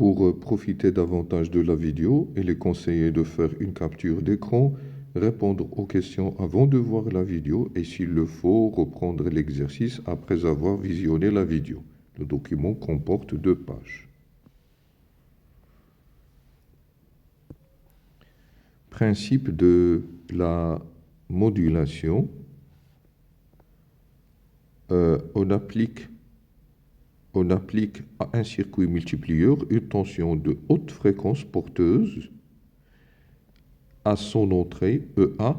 Pour profiter davantage de la vidéo, il est conseillé de faire une capture d'écran, répondre aux questions avant de voir la vidéo et s'il le faut, reprendre l'exercice après avoir visionné la vidéo. Le document comporte 2 pages. Principe de la modulation. On applique à un circuit multiplieur une tension de haute fréquence porteuse à son entrée EA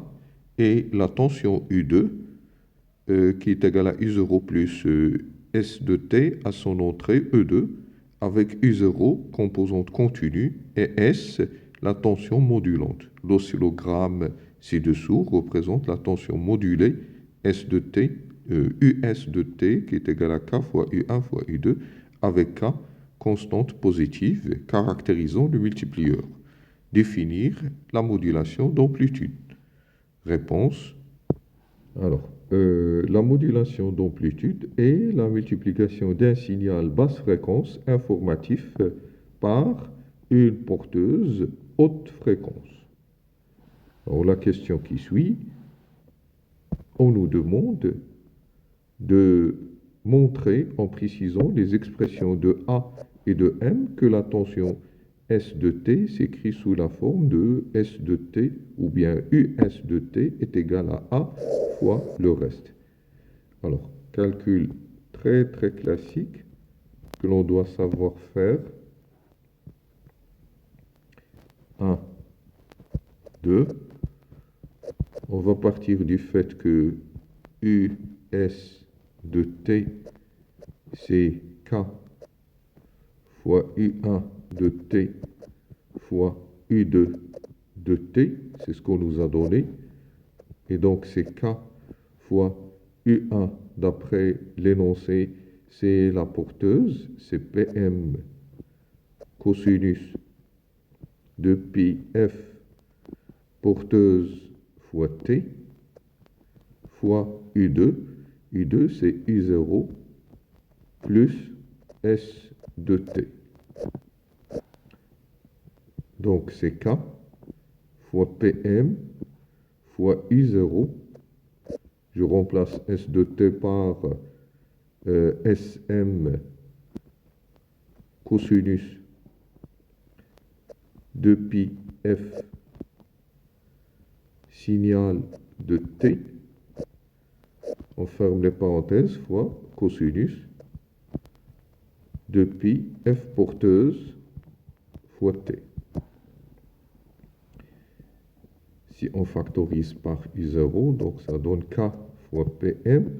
et la tension U2 qui est égale à U0 plus S de T à son entrée E2 avec U0 composante continue et S la tension modulante. L'oscillogramme ci-dessous représente la tension modulée S de T, US de T qui est égal à K fois U1 fois U2 avec K constante positive caractérisant le multiplieur. Définir la modulation d'amplitude. Réponse. Alors, la modulation d'amplitude est la multiplication d'un signal basse fréquence informatif par une porteuse haute fréquence. Alors, la question qui suit, on nous demande de montrer en précisant les expressions de A et de M que la tension S de T s'écrit sous la forme de S de T ou bien US de T est égal à A fois le reste. Alors, calcul très classique que l'on doit savoir faire. 1, 2. On va partir du fait que US de T c'est K fois U1 de T fois U2 de T, c'est ce qu'on nous a donné. Et donc c'est K fois U1 d'après l'énoncé, c'est la porteuse, c'est PM cosinus de pi F porteuse fois T fois U2. U2 c'est U0 plus S de T. Donc c'est K fois PM fois I0. Je remplace S de T par SM cosinus de pi F signal de T. On ferme les parenthèses fois cosinus de pi F porteuse fois T. Si on factorise par I0, donc ça donne K fois PM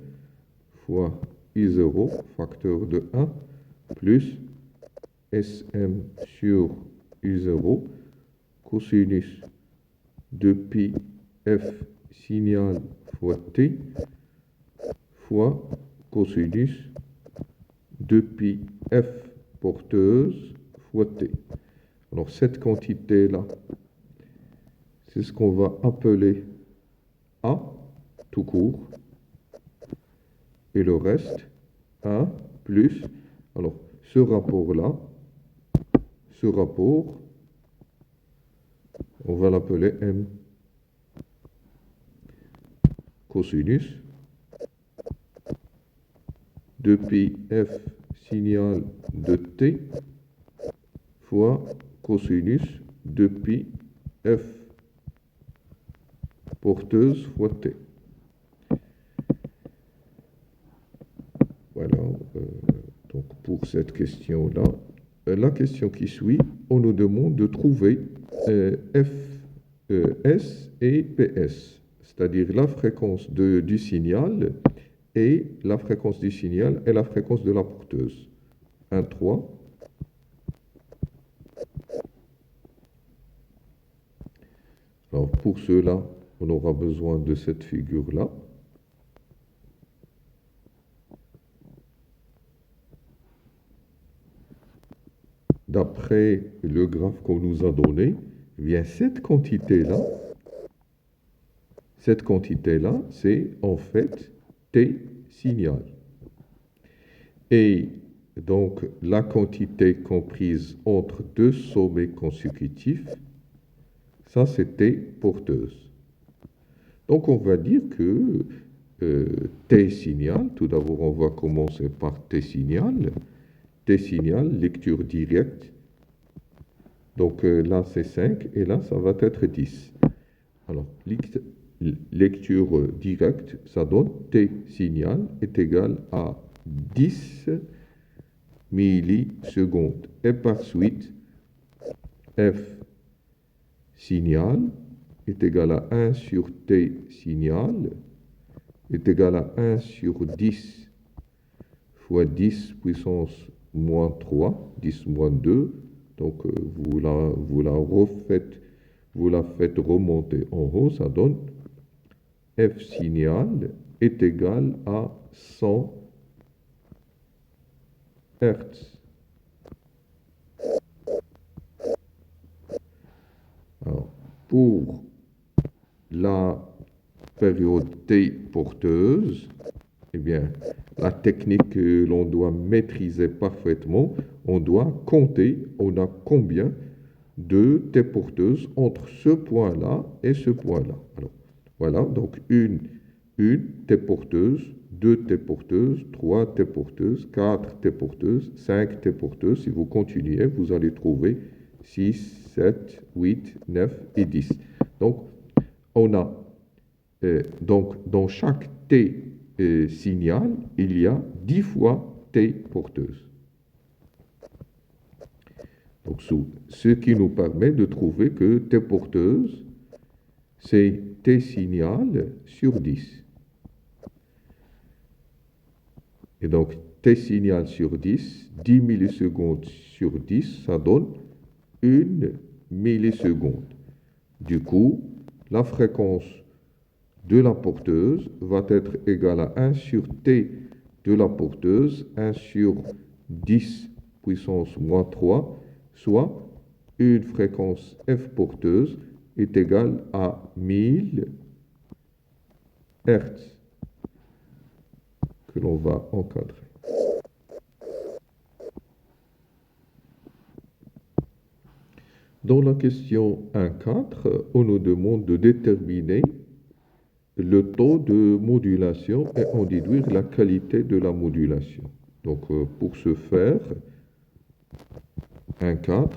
fois I0, facteur de 1, plus SM sur I0, cosinus de pi F signal fois T, fois cosinus de pi F porteuse fois T. Alors cette quantité-là, c'est ce qu'on va appeler A, tout court, et le reste, A plus, alors ce rapport-là, ce rapport, on va l'appeler M, cosinus de pi F signal de T fois cosinus de pi F porteuse fois T. Voilà, donc pour cette question-là. La question qui suit, on nous demande de trouver S et PS, c'est-à-dire la fréquence du signal et la fréquence du signal et la fréquence de la porteuse. 1, 3. Alors pour cela, on aura besoin de cette figure-là. D'après le graphe qu'on nous a donné, eh bien cette quantité-là, c'est en fait T signal. Et donc la quantité comprise entre deux sommets consécutifs, ça c'était porteuse. Donc on va dire que T signal, tout d'abord on va commencer par T signal, lecture directe. Donc là c'est 5 et là ça va être 10. Alors lecture directe, ça donne T signal est égal à 10 millisecondes. Et par suite, F signal est égal à 1 sur T signal est égal à 1 sur 10 fois 10 puissance moins 3, 10 moins 2. Donc vous la faites remonter en haut, ça donne F signal est égal à 100 Hertz. Alors, pour la période T porteuse, eh bien, la technique que l'on doit maîtriser parfaitement, on doit compter, on a combien de T porteuses entre ce point-là et ce point-là. Alors, voilà, donc une T porteuse, 2 T porteuses, 3 T porteuses, 4 T porteuses, 5 T porteuses. Si vous continuez, vous allez trouver 6, 7, 8, 9 et 10. Donc, on a, donc dans chaque T signal, il y a 10 fois T porteuses. Donc, ce qui nous permet de trouver que T porteuse, c'est T signal sur 10. Et donc, T signal sur 10, 10 millisecondes sur 10, ça donne 1 milliseconde. Du coup, la fréquence de la porteuse va être égale à 1 sur T de la porteuse, 1 sur 10 puissance moins 3, soit une fréquence F porteuse est égale à 1000 Hertz que l'on va encadrer. Dans la question 1.4, on nous demande de déterminer le taux de modulation et en déduire la qualité de la modulation. Donc, pour ce faire, 1.4,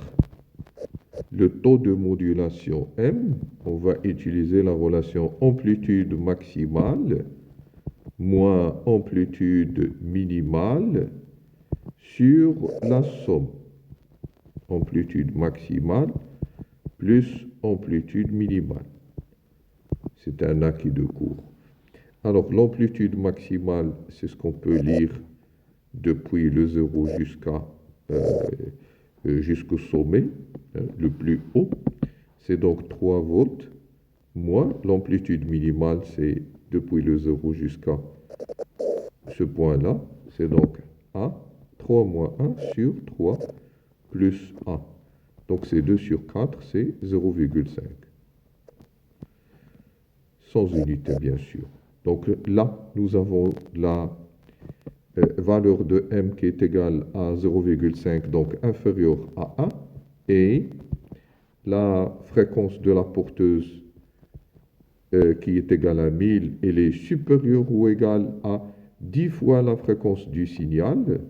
le taux de modulation M, on va utiliser la relation amplitude maximale moins amplitude minimale sur la somme. Amplitude maximale plus amplitude minimale. C'est un acquis de cours. Alors, l'amplitude maximale, c'est ce qu'on peut lire depuis le 0 jusqu'au sommet, hein, le plus haut. C'est donc 3 volts, moins l'amplitude minimale, c'est depuis le 0 jusqu'à ce point-là. C'est donc A, 3 moins 1 sur 3 plus A. Donc, c'est 2 sur 4, c'est 0,5. Sans unité, bien sûr. Donc là, nous avons la valeur de M qui est égale à 0,5, donc inférieure à 1, et la fréquence de la porteuse qui est égale à 1000, elle est supérieure ou égale à 10 fois la fréquence du signal.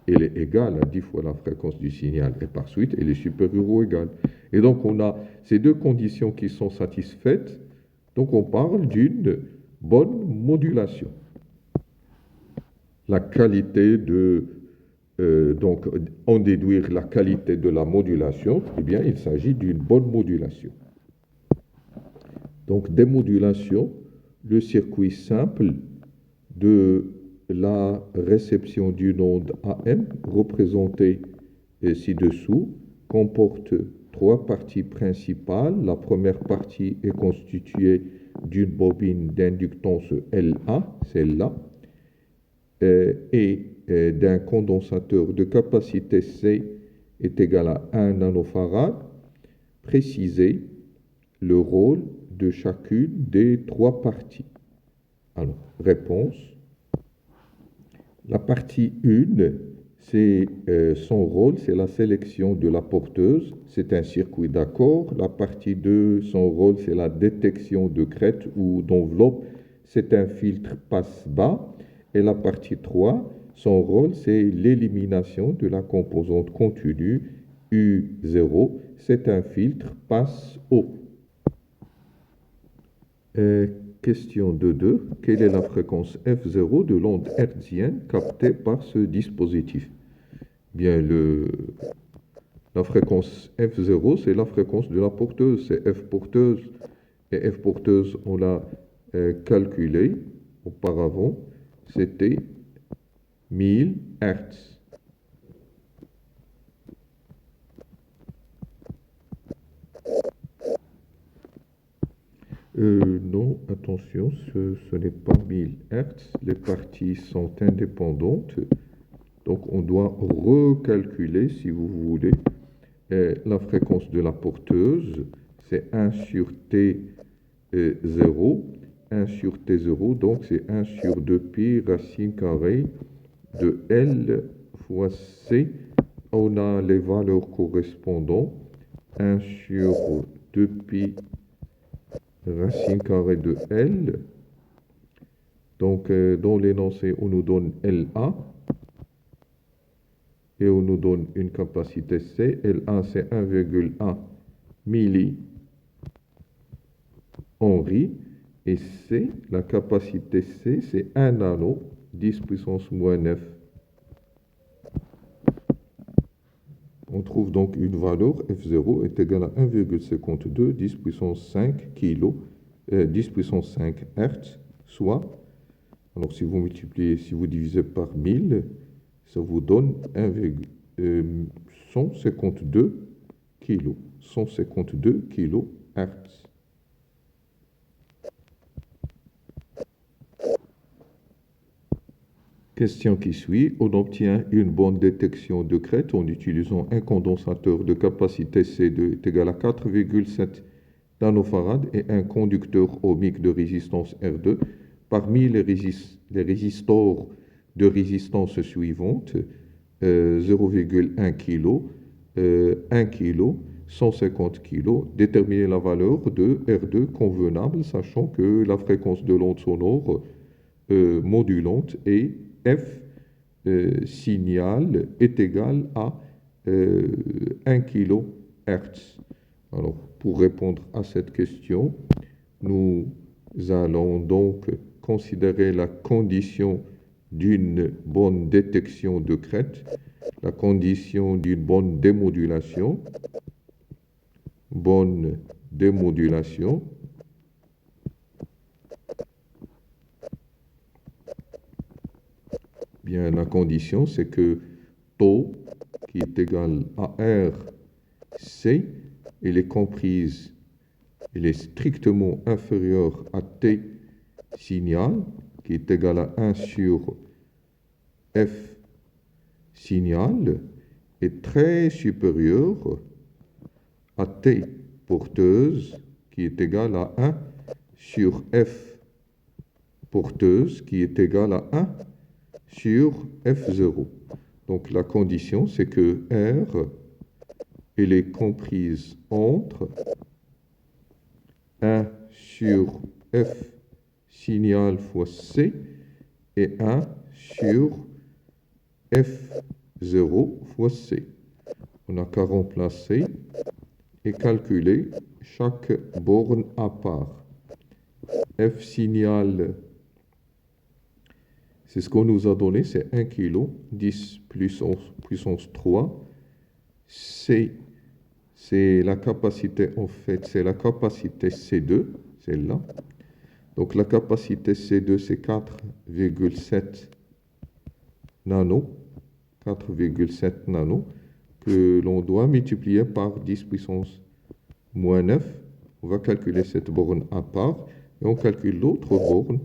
Elle est égale à 10 fois la fréquence du signal, et par suite, elle est supérieure ou égale. Et donc, on a ces deux conditions qui sont satisfaites. Donc, on parle d'une bonne modulation. La qualité de... donc, en déduire la qualité de la modulation, eh bien, il s'agit d'une bonne modulation. Donc, démodulation, le circuit simple de la réception d'une onde AM, représentée ci-dessous, comporte 3 parties principales. La première partie est constituée d'une bobine d'inductance LA, celle-là, et d'un condensateur de capacité C est égal à 1 nanofarad. Précisez le rôle de chacune des 3 parties. Alors, réponse. La partie 1, c'est son rôle, c'est la sélection de la porteuse, c'est un circuit d'accord. La partie 2, son rôle, c'est la détection de crête ou d'enveloppe, c'est un filtre passe-bas. Et la partie 3, son rôle, c'est l'élimination de la composante continue U0, c'est un filtre passe-haut. Question 2.2. Quelle est la fréquence F0 de l'onde hertzienne captée par ce dispositif? Bien, la fréquence F0, c'est la fréquence de la porteuse, c'est F porteuse. Et F porteuse, on l'a calculé auparavant, c'était 1000 Hertz. Non, attention, ce n'est pas 1000 Hertz. Les parties sont indépendantes. Donc, on doit recalculer, si vous voulez, la fréquence de la porteuse. C'est 1 sur T0. 1 sur T0, donc c'est 1 sur 2pi racine carrée de L fois C. On a les valeurs correspondantes. 1 sur 2pi racine carrée de L. Donc, dans l'énoncé, on nous donne LA. Et on nous donne une capacité C. LA, c'est 1,1 millihenri. Et C, la capacité C, c'est 1 nano, 10 puissance moins 9. On trouve donc une valeur F0 est égale à 1,52 10 puissance 5 kg, 10 puissance 5 Hertz, soit, alors si vous multipliez, si vous divisez par 1000, ça vous donne 152 kg, 152 kg Hertz. Question qui suit, on obtient une bonne détection de crête en utilisant un condensateur de capacité C2 est égal à 4,7 nanofarad et un conducteur ohmique de résistance R2. Parmi les résistors de résistance suivantes, 0,1 kg, 1 kg, 150 kg, déterminer la valeur de R2 convenable, sachant que la fréquence de l'onde sonore modulante est F signal est égal à 1 kHz. Alors, pour répondre à cette question, nous allons donc considérer la condition d'une bonne détection de crête, la condition d'une bonne démodulation, Bien, la condition, c'est que taux qui est égal à RC, il est comprise, il est strictement inférieur à T signal, qui est égal à 1 sur F signal, est très supérieur à T porteuse, qui est égal à 1 sur F porteuse, qui est égal à 1 sur F0. Donc la condition, c'est que R, elle est comprise entre 1 sur F signal fois C et 1 sur F0 fois C. On n'a qu'à remplacer et calculer chaque borne à part. F signal, c'est ce qu'on nous a donné, c'est 1 kg, 10 puissance 3. C, c'est la capacité, en fait, c'est la capacité C2, celle-là. Donc la capacité C2, c'est 4,7 nano, 4,7 nano, que l'on doit multiplier par 10 puissance moins 9. On va calculer cette borne à part, et on calcule l'autre borne,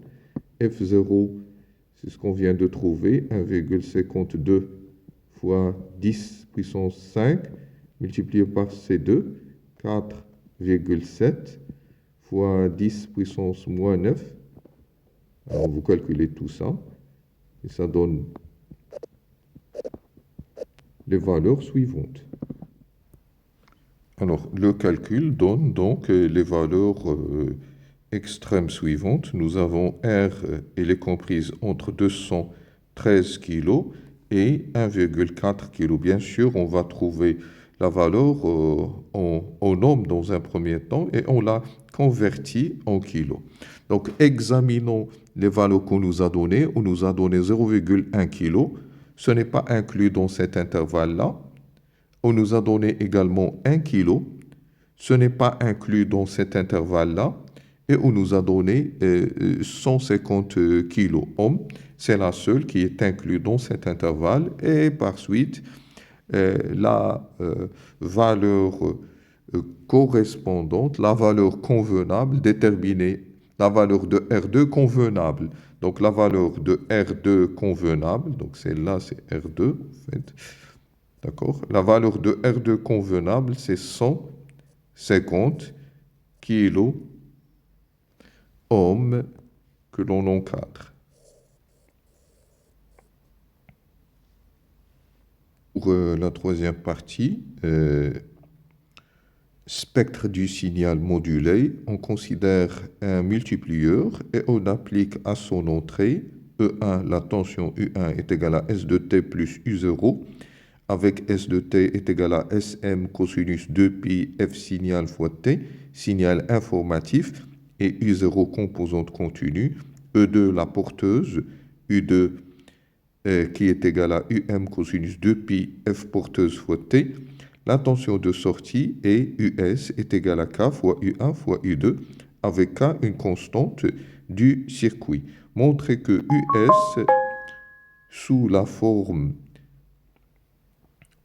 F0, c'est ce qu'on vient de trouver, 1,52 fois 10 puissance 5, multiplié par C2, 4,7 fois 10 puissance moins 9. Alors vous calculez tout ça, et ça donne les valeurs suivantes. Alors, le calcul donne donc les valeurs extrêmes suivantes. Nous avons R, elle est comprise entre 213 kg et 1,4 kg. Bien sûr, on va trouver la valeur en ohm dans un premier temps et on la convertit en kilos. Donc, examinons les valeurs qu'on nous a données. On nous a donné 0,1 kg. Ce n'est pas inclus dans cet intervalle-là. On nous a donné également 1 kg. Ce n'est pas inclus dans cet intervalle-là. Et on nous a donné 150 kOhm. C'est la seule qui est inclue dans cet intervalle. Et par suite, la valeur correspondante, la valeur convenable, déterminer la valeur de R2 convenable. Donc la valeur de R2 convenable, donc celle-là c'est R2 en fait. D'accord? La valeur de R2 convenable, c'est 150 kilo ohms que l'on encadre. Pour la troisième partie, spectre du signal modulé, on considère un multiplieur et on applique à son entrée E1, la tension U1 est égale à S de T plus U0, avec S de T est égal à Sm cosinus 2pi F signal fois T, signal informatif, et U0 composante continue, E2 la porteuse, U2 qui est égal à Um cosinus 2pi F porteuse fois T. La tension de sortie est US est égal à K fois U1 fois U2, avec K une constante du circuit. Montrer que US sous la forme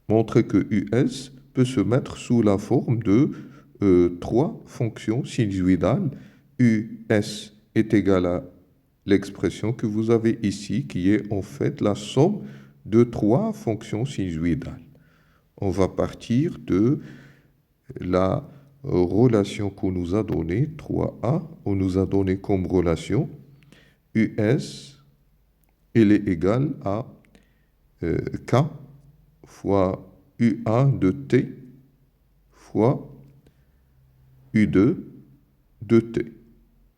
Montrer que US peut se mettre sous la forme de trois fonctions sinusoïdales. US est égal à l'expression que vous avez ici, qui est en fait la somme de trois fonctions sinusoïdales. On va partir de la relation qu'on nous a donnée, 3A. On nous a donné comme relation US, elle est égale à K fois U1 de T fois U2 de T.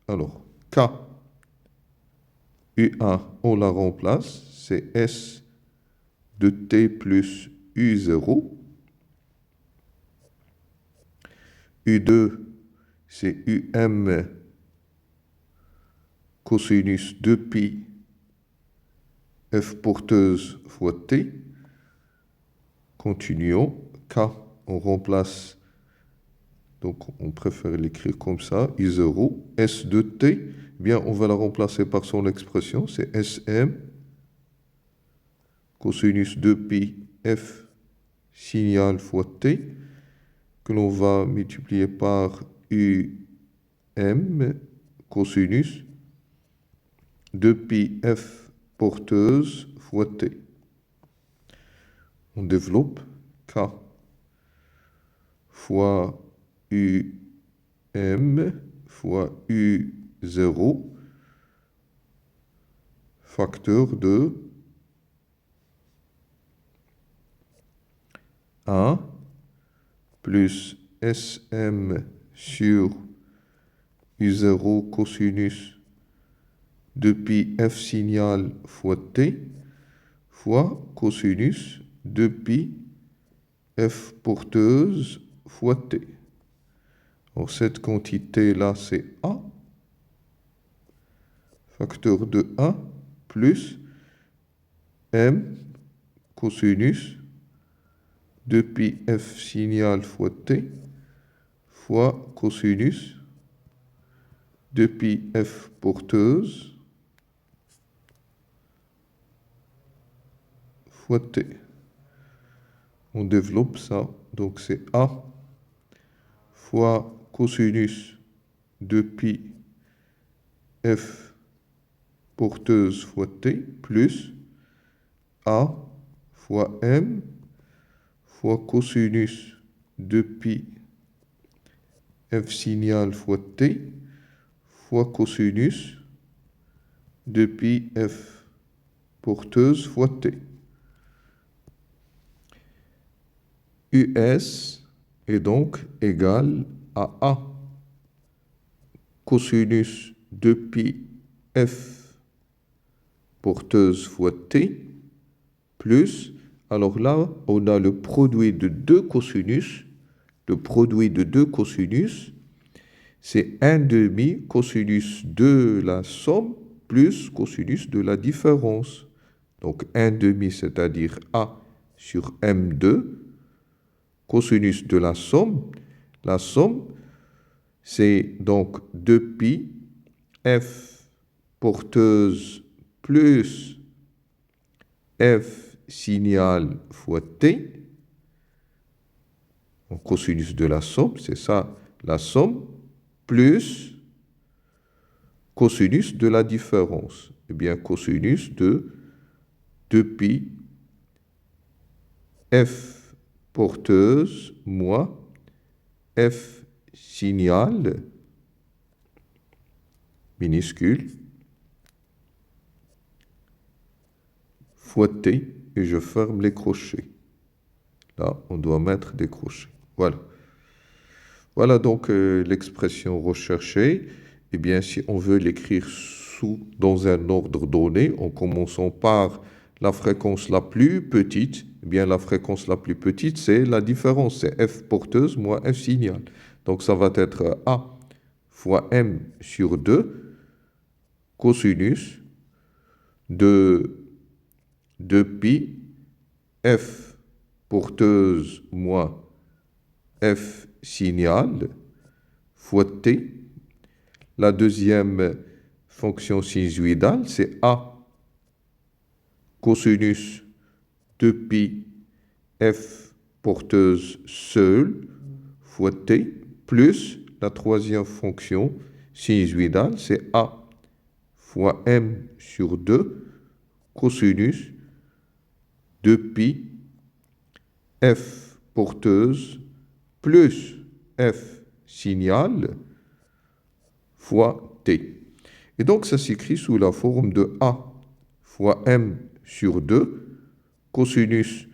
Alors, K, U1, on la remplace, c'est S de T plus U0. U2, c'est UM cosinus 2pi F porteuse fois T. Continuons. K, on remplace, donc on préfère l'écrire comme ça, I0. S de T, bien on va la remplacer par son expression, c'est Sm cosinus 2pi F signal fois T, que l'on va multiplier par UM cosinus 2pi F porteuse fois T. On développe K fois UM fois U0 facteur de 1 plus Sm sur U0 cosinus 2pi F signal fois T fois cosinus 2pi F porteuse fois T. Alors cette quantité-là, c'est A, facteur de 1, plus M cosinus 2pi F signal fois T fois cosinus 2pi F porteuse fois T. On développe ça, donc c'est A fois cosinus 2pi F porteuse fois T plus A fois M fois cosinus 2pi F signal fois T fois cosinus 2pi F porteuse fois T. US est donc égal à A cosinus de pi F porteuse fois T plus, alors là, on a le produit de deux cosinus. Le produit de deux cosinus, c'est 1/2 cosinus de la somme plus cosinus de la différence. Donc 1/2, c'est-à-dire A sur M2, cosinus de la somme. La somme, c'est donc 2pi F porteuse plus F signal fois T. Donc, cosinus de la somme, c'est ça, la somme, plus cosinus de la différence. Eh bien, cosinus de 2pi F porteuse moins F signal minuscule fois T, et je ferme les crochets. Là, on doit mettre des crochets. Voilà. Voilà donc l'expression recherchée. Eh bien, si on veut l'écrire dans un ordre donné, en commençant par la fréquence la plus petite, eh bien, la fréquence la plus petite, c'est la différence, c'est F porteuse moins F signal. Donc, ça va être A fois M sur 2, cosinus de 2pi F porteuse moins F signal fois T. La deuxième fonction sinusoïdale, c'est A cosinus 2pi F porteuse seule fois T, plus la troisième fonction sinusoïdale, c'est A fois M sur 2 cosinus 2pi F porteuse plus F signal fois T. Et donc, ça s'écrit sous la forme de A fois M sur 2, cosinus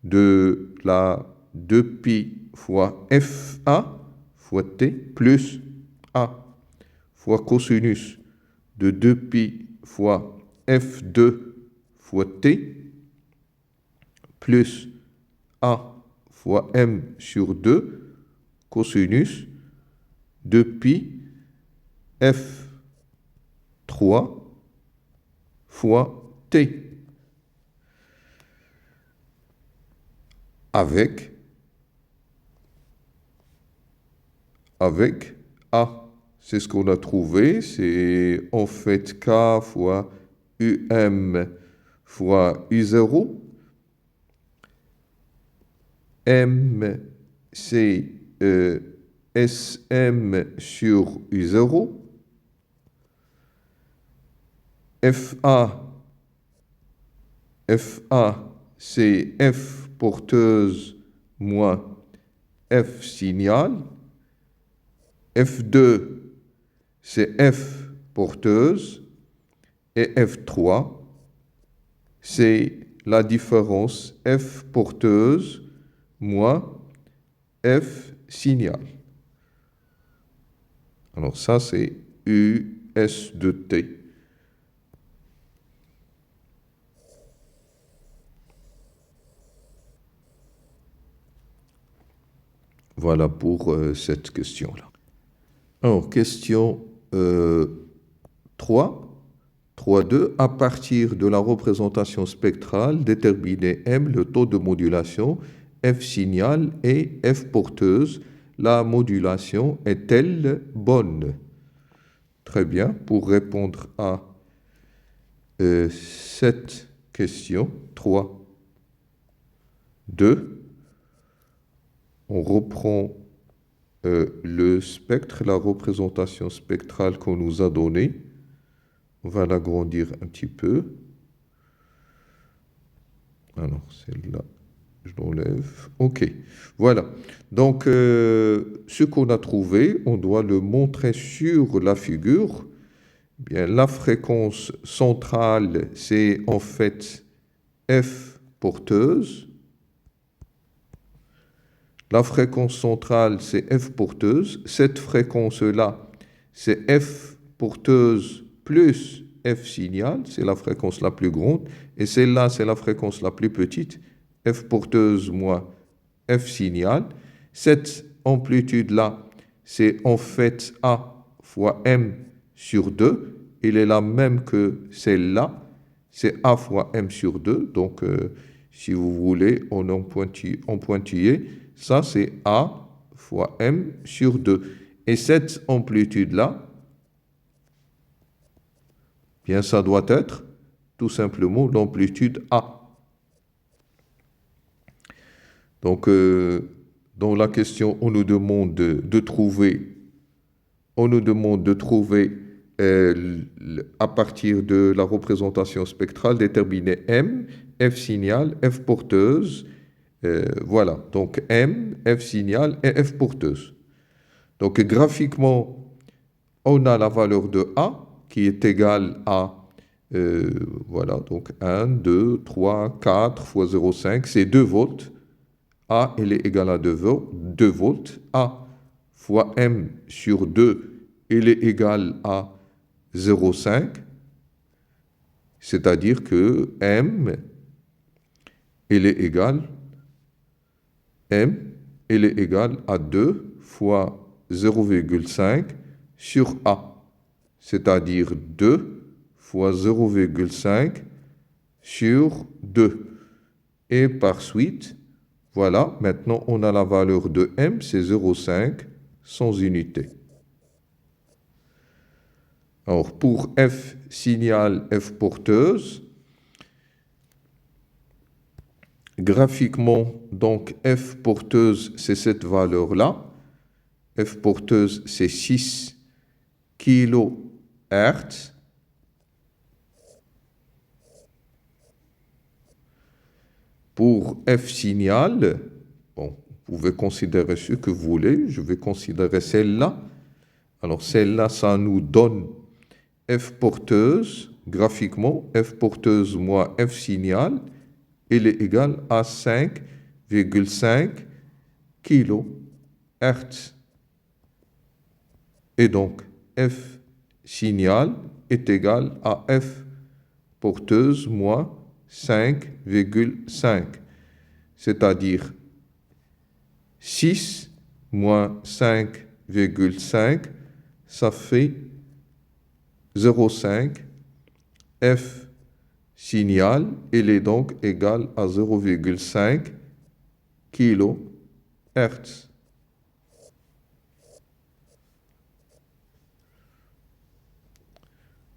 de la 2pi fois FA fois T, plus A fois cosinus de 2pi fois F2 fois T, plus A fois M sur 2, cosinus de pi F3 fois T. Avec A. C'est ce qu'on a trouvé, c'est en fait K fois UM fois U0. M, c'est SM sur U0. FA, c'est F porteuse moins F signal. F2, c'est F porteuse. Et F3, c'est la différence F porteuse moins F signal. Alors ça, c'est US de T. Voilà pour cette question-là. Alors, question 3.2. À partir de la représentation spectrale, déterminez M, le taux de modulation, F signal et F porteuse. La modulation est-elle bonne? Très bien. Pour répondre à cette question, 3.2, on reprend le spectre, la représentation spectrale qu'on nous a donnée. On va l'agrandir un petit peu. Alors, celle-là, je l'enlève. OK. Voilà. Donc, ce qu'on a trouvé, on doit le montrer sur la figure. Bien, la fréquence centrale, c'est en fait F porteuse. La fréquence centrale, c'est F porteuse. Cette fréquence-là, c'est F porteuse plus F signal, c'est la fréquence la plus grande. Et celle-là, c'est la fréquence la plus petite, F porteuse moins F signal. Cette amplitude-là, c'est en fait A fois M sur 2. Elle est la même que celle-là. C'est A fois M sur 2. Donc, si vous voulez, en pointillé, ça c'est A fois M sur 2. Et cette amplitude-là, bien, ça doit être tout simplement l'amplitude A. Donc, dans la question, on nous demande de trouver, à partir de la représentation spectrale, déterminer M, F signal, F porteuse. Voilà, donc M, F signal et F porteuse. Donc, graphiquement, on a la valeur de A qui est égale à, voilà, donc 1, 2, 3, 4 fois 0,5, c'est 2 volts. A, elle est égale à 2 volts. A fois M sur 2, elle est égale à 0,5. C'est-à-dire que M, elle est égale à 2 fois 0,5 sur A. C'est-à-dire 2 fois 0,5 sur 2. Et par suite, voilà, maintenant on a la valeur de M, c'est 0,5 sans unité. Alors pour F signal, F porteuse, graphiquement, donc F porteuse, c'est cette valeur-là. F porteuse, c'est 6 kHz. Pour F signal, bon, vous pouvez considérer ce que vous voulez. Je vais considérer celle-là. Alors celle-là, ça nous donne F porteuse, graphiquement, F porteuse moins F signal, il est égal à 5,5 kHz. Et donc, F signal est égal à F porteuse moins 5,5. C'est-à-dire 6 moins 5,5, ça fait 0,5. F signal, il est donc égal à 0,5 kHz.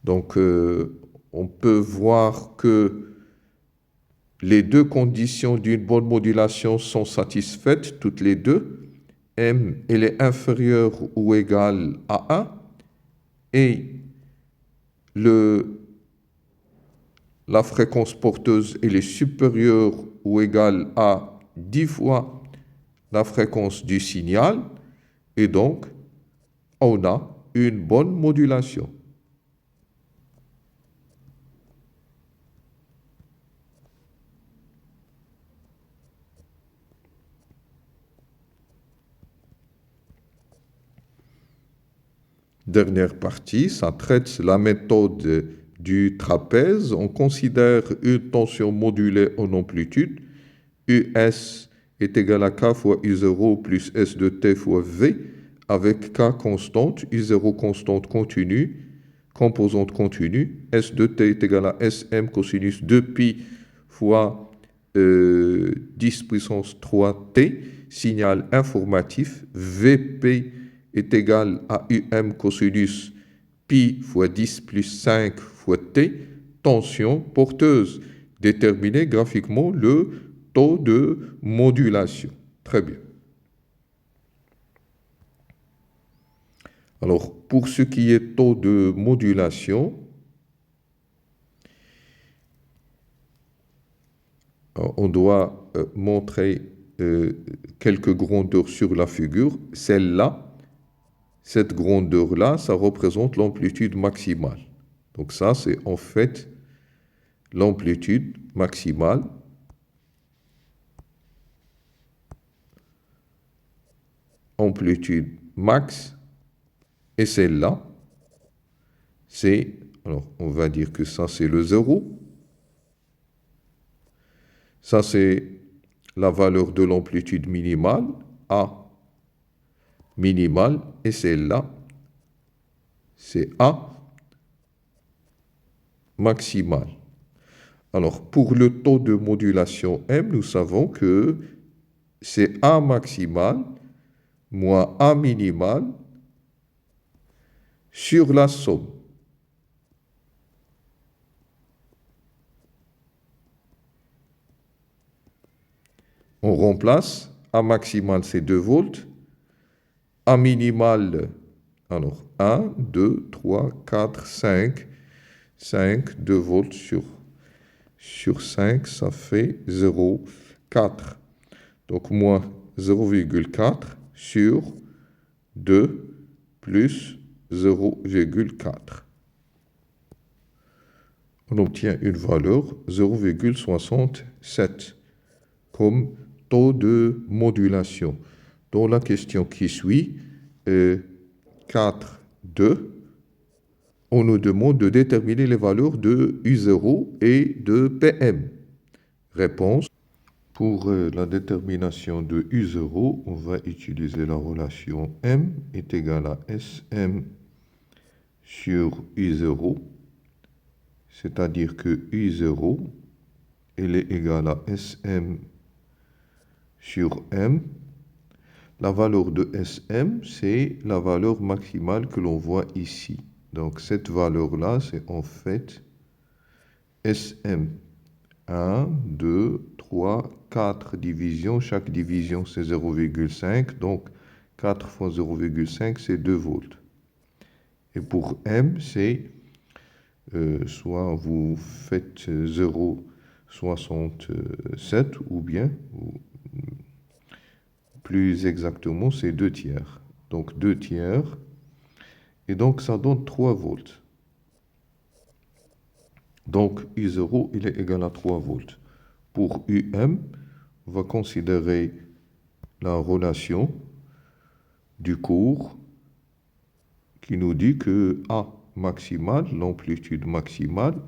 Donc, on peut voir que les deux conditions d'une bonne modulation sont satisfaites, toutes les deux. M, elle est inférieure ou égale à 1. Et la fréquence porteuse, elle est supérieure ou égale à 10 fois la fréquence du signal. Et donc, on a une bonne modulation. Dernière partie, ça traite la méthode du trapèze. On considère une tension modulée en amplitude. US est égal à K fois U0 plus S de T fois V, avec K constante, U0 constante continue, composante continue. S de T est égal à SM cosinus 2pi fois 10 puissance 3T, signal informatif. VP est égal à UM cosinus pi fois 10 plus 5 fois T, tension porteuse. Déterminer graphiquement le taux de modulation. Très bien. Alors, pour ce qui est taux de modulation, on doit montrer quelques grandeurs sur la figure. Celle-là, cette grandeur-là, ça représente l'amplitude maximale. Donc ça, c'est en fait l'amplitude maximale. amplitude max, et celle-là, c'est, alors on va dire que ça c'est le 0. Ça c'est la valeur de l'amplitude minimale, A minimale, et celle-là, c'est A maximale. Alors, pour le taux de modulation M, nous savons que c'est A maximal moins A minimal sur la somme. On remplace A maximal, c'est 2 volts. A minimal, alors 1, 2, 3, 4, 5. 5, 2 volts sur 5, ça fait 0,4. Donc moins 0,4 sur 2 plus 0,4. On obtient une valeur 0,67 comme taux de modulation. Dans la question qui suit, 4, 2, on nous demande de déterminer les valeurs de U0 et de PM. Réponse. Pour la détermination de U0, on va utiliser la relation M est égal à SM sur U0, c'est-à-dire que U0, elle est égale à SM sur M. La valeur de SM, c'est la valeur maximale que l'on voit ici. Donc cette valeur-là, c'est en fait SM. 1, 2, 3, 4 divisions. Chaque division, c'est 0,5. Donc 4 fois 0,5, c'est 2 volts. Et pour M, c'est soit vous faites 0,67 ou bien, plus exactement, c'est 2 tiers. Donc 2 tiers. Et donc ça donne 3 volts. Donc U0, il est égal à 3 volts. Pour UM, on va considérer la relation du cours qui nous dit que A maximal, l'amplitude maximale,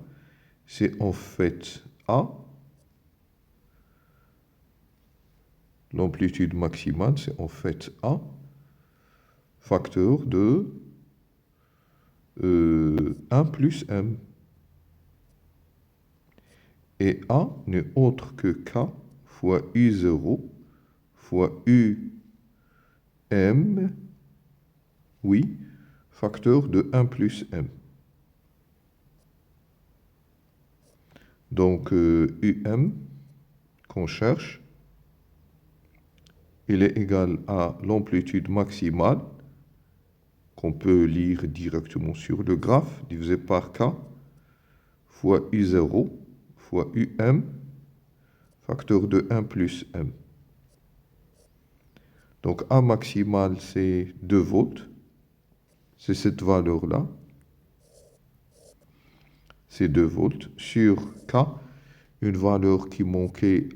c'est en fait A. L'amplitude maximale, c'est en fait A, facteur de 1 plus M. Et A n'est autre que K fois U0 fois UM, oui, facteur de 1 plus M. Donc, UM qu'on cherche, il est égal à l'amplitude maximale, qu'on peut lire directement sur le graphe, divisé par K, fois U0, fois UM, facteur de 1 plus M. Donc, A maximal, c'est 2 volts. C'est cette valeur-là. C'est 2 volts sur K, une valeur qui manquait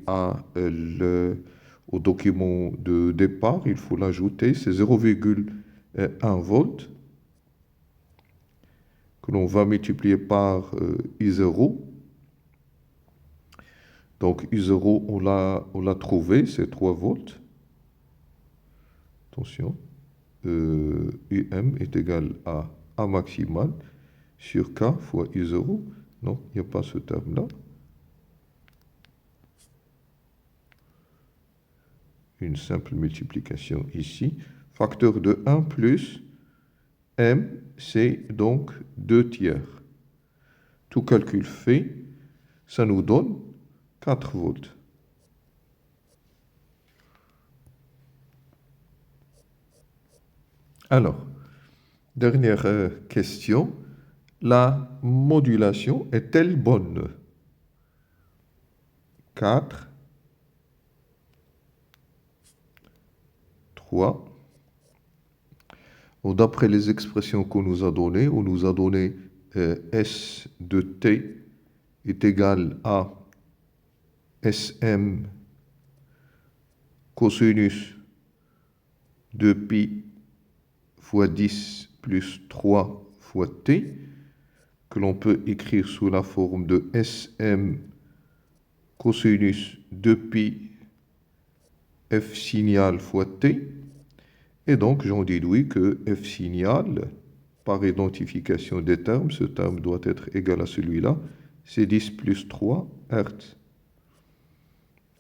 au document de départ. Il faut l'ajouter, c'est 0,1 volt que l'on va multiplier par I0. Donc I0, on l'a trouvé, c'est 3 volts. Attention, UM est égal à A maximal sur K fois I0. Non, il n'y a pas ce terme-là. Une simple multiplication ici. Facteur de 1 plus M, c'est donc 2 tiers. Tout calcul fait, ça nous donne 4 volts. Alors, dernière question. La modulation est-elle bonne? 4, 3. D'après les expressions qu'on nous a données, on nous a donné S de T est égal à SM cosinus 2pi fois 10 plus 3 fois t, que l'on peut écrire sous la forme de Sm cosinus 2pi f signal fois t. Et donc, j'en déduis que f signal, par identification des termes, ce terme doit être égal à celui-là, c'est 10 plus 3 Hz.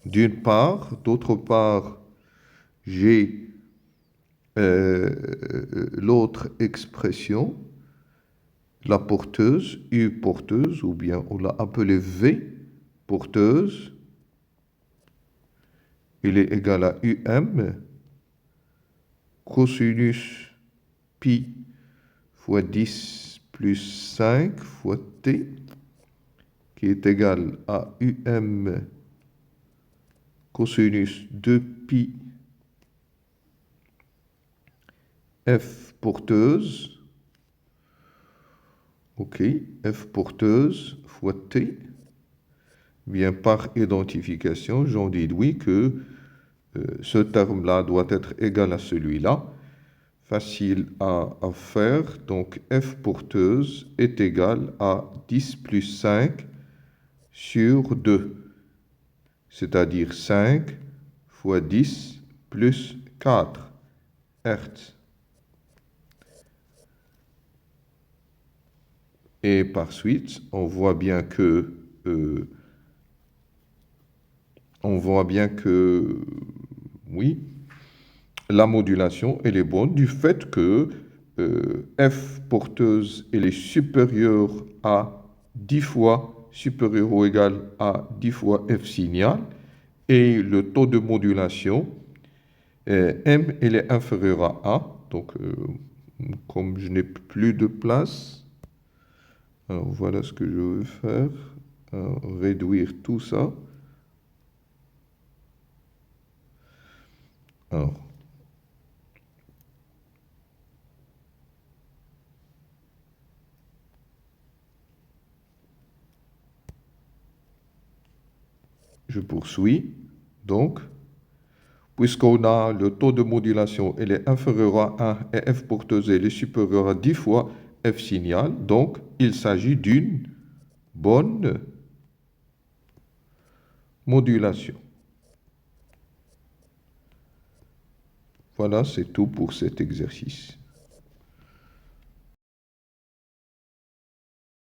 D'une part. D'autre part, j'ai l'autre expression, la porteuse, U porteuse, ou bien on l'a appelée V porteuse. Il est égal à UM cosinus pi fois 10 plus 5 fois t, qui est égal à UM cosinus 2pi f porteuse, ok, f porteuse fois t. Bien, par identification, j'en déduis que ce terme-là doit être égal à celui-là. Facile à faire. Donc, f porteuse est égal à 10 plus 5 sur 2, c'est-à-dire 5 fois 10 plus 4 Hz. Et par suite, on voit bien que oui, la modulation, elle est bonne du fait que f porteuse, elle est supérieure à 10 fois, supérieure ou égal à 10 fois f signal, et le taux de modulation, m, elle est inférieur à a. Donc, comme je n'ai plus de place, alors voilà ce que je veux faire, réduire tout ça. Alors, je poursuis. Donc, puisqu'on a le taux de modulation, il est inférieur à 1 et f porteuse, il est supérieur à 10 fois f signal, donc il s'agit d'une bonne modulation. Voilà, c'est tout pour cet exercice.